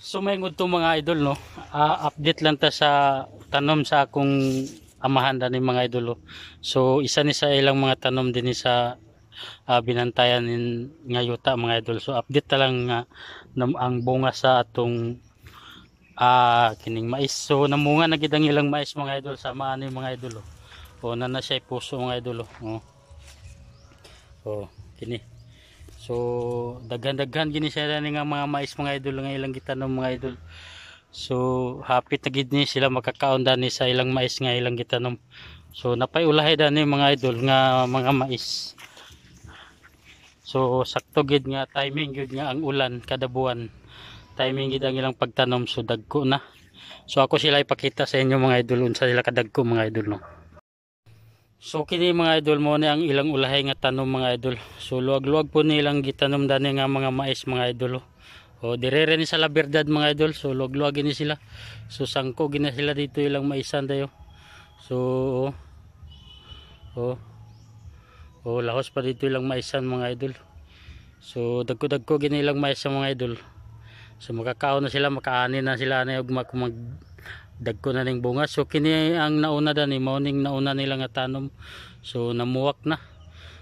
So may to mga idol no. Update lang ta sa tanom sa akong amahan dani mga idol. Oh. So isa ni sa ilang mga tanom din ni sa binantayan nga yuta mga idol. So update ta lang nga ang bunga sa atong kining mais. So namunga na gid ang ilang mais mga idol sa maano mga idol. Oh. O na na siya puso mga idol. Oh. Oh, kini. So daghan-daghan gini siya nga mga mais mga idol nga ilang gitanom mga idol. So hapit na gid ni sila makakaon dani sa ilang mais nga ilang gitanom. So napay ulahi dani mga idol nga mga mais. So sakto gid nga timing gid nga ang ulan kada buwan. Timing gid ang ilang pagtanom so dagko na. So ako sila ipakita sa inyo mga idol unsa sila kadagko mga idol no. So kini mga idol mo ni ang ilang ulahay nga tanom mga idol. So luwag-luwag po nilang gitanom dani nga mga mais mga idol. O dire ni sa La Verdad mga idol. So luwag-luwag gini sila. So sangko gina sila dito ilang maisan dayo. So lahos pa dito ilang maisan mga idol. So dagko-dagko gini ilang mais mga idol. So makakaon na sila, makaani na sila na ug dagko na ning bunga. So kini ang nauna dani mao ning nauna nila nga tanom. So namuwak na.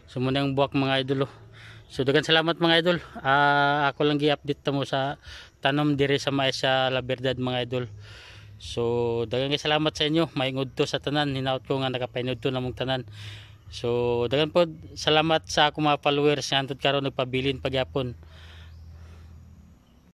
So muna ang buwak mga idol. Oh. So daghang salamat mga idol. Ako lang gi-update ta mo sa tanom dire sa mais sa La Verdad mga idol. So daghang salamat sa inyo. Maingod to sa tanan. Hinaut ko nga nakapainod to namong tanan. So daghang pod salamat sa akong mga followers nga antud karon nagpabilin pagyapon.